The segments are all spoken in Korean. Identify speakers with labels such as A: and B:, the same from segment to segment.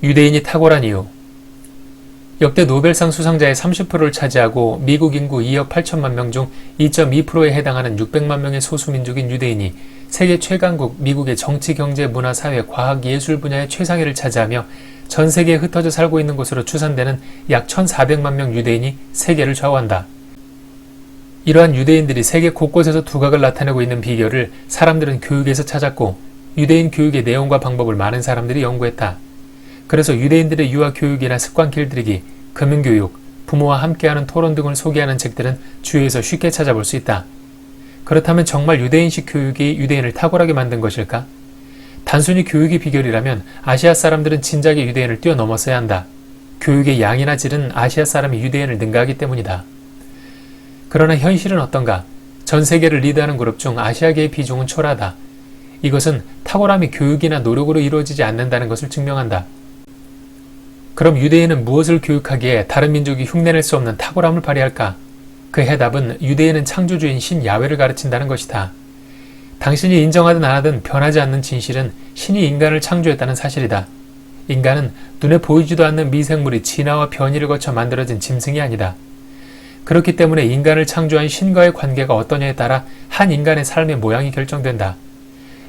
A: 유대인이 탁월한 이유. 역대 노벨상 수상자의 30%를 차지하고 미국 인구 2억 8천만 명 중 2.2%에 해당하는 600만 명의 소수민족인 유대인이 세계 최강국 미국의 정치, 경제, 문화, 사회, 과학, 예술 분야의 최상위를 차지하며 전 세계에 흩어져 살고 있는 것으로 추산되는 약 1,400만 명 유대인이 세계를 좌우한다. 이러한 유대인들이 세계 곳곳에서 두각을 나타내고 있는 비결을 사람들은 교육에서 찾았고 유대인 교육의 내용과 방법을 많은 사람들이 연구했다. 그래서 유대인들의 유아 교육이나 습관 길들이기, 금융교육, 부모와 함께하는 토론 등을 소개하는 책들은 주위에서 쉽게 찾아볼 수 있다. 그렇다면 정말 유대인식 교육이 유대인을 탁월하게 만든 것일까? 단순히 교육이 비결이라면 아시아 사람들은 진작에 유대인을 뛰어넘었어야 한다. 교육의 양이나 질은 아시아 사람이 유대인을 능가하기 때문이다. 그러나 현실은 어떤가? 전 세계를 리드하는 그룹 중 아시아계의 비중은 초라하다. 이것은 탁월함이 교육이나 노력으로 이루어지지 않는다는 것을 증명한다. 그럼 유대인은 무엇을 교육하기에 다른 민족이 흉내낼 수 없는 탁월함을 발휘할까? 그 해답은 유대인은 창조주인 신 야훼를 가르친다는 것이다. 당신이 인정하든 안 하든 변하지 않는 진실은 신이 인간을 창조했다는 사실이다. 인간은 눈에 보이지도 않는 미생물이 진화와 변이를 거쳐 만들어진 짐승이 아니다. 그렇기 때문에 인간을 창조한 신과의 관계가 어떠냐에 따라 한 인간의 삶의 모양이 결정된다.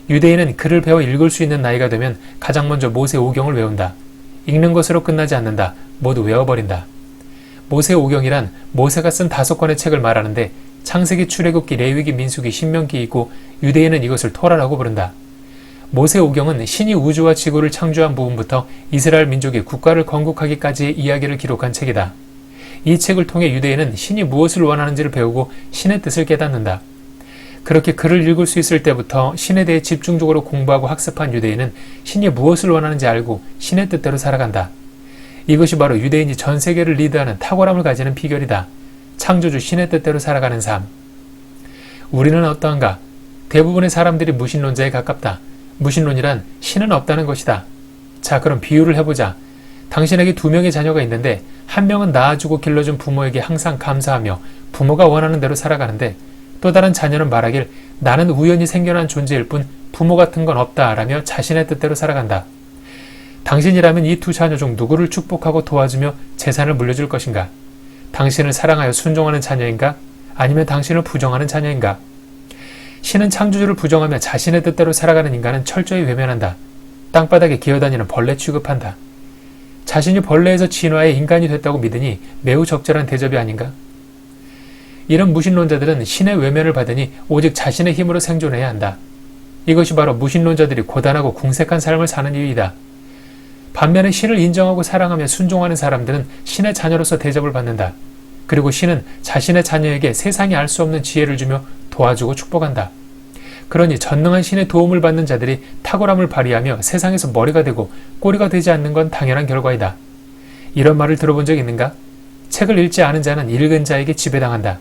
A: 유대인은 글을 배워 읽을 수 있는 나이가 되면 가장 먼저 모세오경을 외운다. 읽는 것으로 끝나지 않는다. 모두 외워버린다. 모세오경이란 모세가 쓴 5권의 책을 말하는데 창세기, 출애굽기, 레위기, 민수기, 신명기이고 유대인은 이것을 토라라고 부른다. 모세오경은 신이 우주와 지구를 창조한 부분부터 이스라엘 민족이 국가를 건국하기까지의 이야기를 기록한 책이다. 이 책을 통해 유대인은 신이 무엇을 원하는지를 배우고 신의 뜻을 깨닫는다. 그렇게 글을 읽을 수 있을 때부터 신에 대해 집중적으로 공부하고 학습한 유대인은 신이 무엇을 원하는지 알고 신의 뜻대로 살아간다. 이것이 바로 유대인이 전 세계를 리드하는 탁월함을 가지는 비결이다. 창조주 신의 뜻대로 살아가는 삶. 우리는 어떠한가? 대부분의 사람들이 무신론자에 가깝다. 무신론이란 신은 없다는 것이다. 자, 그럼 비유를 해보자. 당신에게 2명의 자녀가 있는데 한 명은 낳아주고 길러준 부모에게 항상 감사하며 부모가 원하는 대로 살아가는데 또 다른 자녀는 말하길 나는 우연히 생겨난 존재일 뿐 부모 같은 건 없다 라며 자신의 뜻대로 살아간다. 당신이라면 이 2 자녀 중 누구를 축복하고 도와주며 재산을 물려줄 것인가? 당신을 사랑하여 순종하는 자녀인가? 아니면 당신을 부정하는 자녀인가? 신은 창조주를 부정하며 자신의 뜻대로 살아가는 인간은 철저히 외면한다. 땅바닥에 기어다니는 벌레 취급한다. 자신이 벌레에서 진화해 인간이 됐다고 믿으니 매우 적절한 대접이 아닌가? 이런 무신론자들은 신의 외면을 받으니 오직 자신의 힘으로 생존해야 한다. 이것이 바로 무신론자들이 고단하고 궁색한 삶을 사는 이유이다. 반면에 신을 인정하고 사랑하며 순종하는 사람들은 신의 자녀로서 대접을 받는다. 그리고 신은 자신의 자녀에게 세상이 알 수 없는 지혜를 주며 도와주고 축복한다. 그러니 전능한 신의 도움을 받는 자들이 탁월함을 발휘하며 세상에서 머리가 되고 꼬리가 되지 않는 건 당연한 결과이다. 이런 말을 들어본 적 있는가? 책을 읽지 않은 자는 읽은 자에게 지배당한다.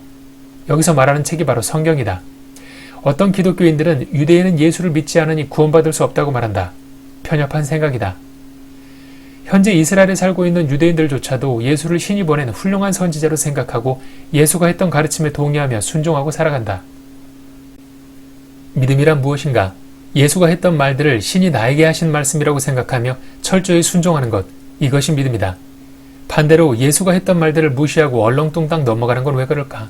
A: 여기서 말하는 책이 바로 성경이다. 어떤 기독교인들은 유대인은 예수를 믿지 않으니 구원받을 수 없다고 말한다. 편협한 생각이다. 현재 이스라엘에 살고 있는 유대인들조차도 예수를 신이 보낸 훌륭한 선지자로 생각하고 예수가 했던 가르침에 동의하며 순종하고 살아간다. 믿음이란 무엇인가? 예수가 했던 말들을 신이 나에게 하신 말씀이라고 생각하며 철저히 순종하는 것, 이것이 믿음이다. 반대로 예수가 했던 말들을 무시하고 얼렁뚱땅 넘어가는 건 왜 그럴까?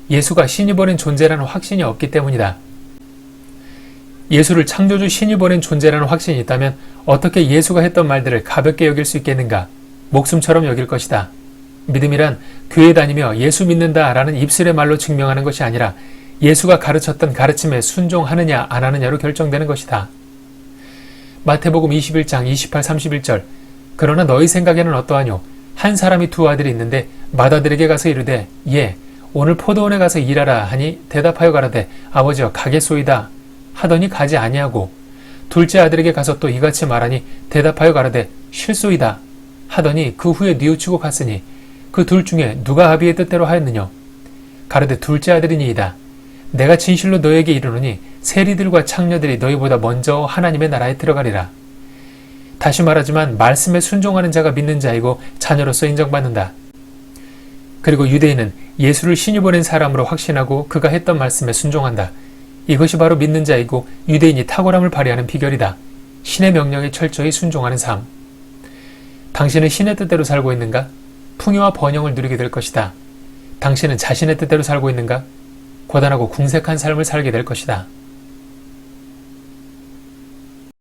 A: 예수가 신이 보낸 존재라는 확신이 없기 때문이다. 예수를 창조주 신이 보낸 존재라는 확신이 있다면 어떻게 예수가 했던 말들을 가볍게 여길 수 있겠는가? 목숨처럼 여길 것이다. 믿음이란 교회 다니며 예수 믿는다 라는 입술의 말로 증명하는 것이 아니라 예수가 가르쳤던 가르침에 순종하느냐 안 하느냐로 결정되는 것이다. 마태복음 21장 28, 31절 그러나 너희 생각에는 어떠하뇨? 한 사람이 2 아들이 있는데 맏아들에게 가서 이르되 예, 오늘 포도원에 가서 일하라 하니 대답하여 가라되 아버지여 가겠소이다 하더니 가지 아니하고 둘째 아들에게 가서 또 이같이 말하니 대답하여 가라되 실소이다 하더니 그 후에 뉘우치고 갔으니 그 둘 중에 누가 아비의 뜻대로 하였느냐? 가라되 둘째 아들이니이다. 내가 진실로 너에게 이르노니 세리들과 창녀들이 너희보다 먼저 하나님의 나라에 들어가리라. 다시 말하지만 말씀에 순종하는 자가 믿는 자이고 자녀로서 인정받는다. 그리고 유대인은 예수를 신이 보낸 사람으로 확신하고 그가 했던 말씀에 순종한다. 이것이 바로 믿는 자이고 유대인이 탁월함을 발휘하는 비결이다. 신의 명령에 철저히 순종하는 삶. 당신은 신의 뜻대로 살고 있는가? 풍요와 번영을 누리게 될 것이다. 당신은 자신의 뜻대로 살고 있는가? 고단하고 궁색한 삶을 살게 될 것이다.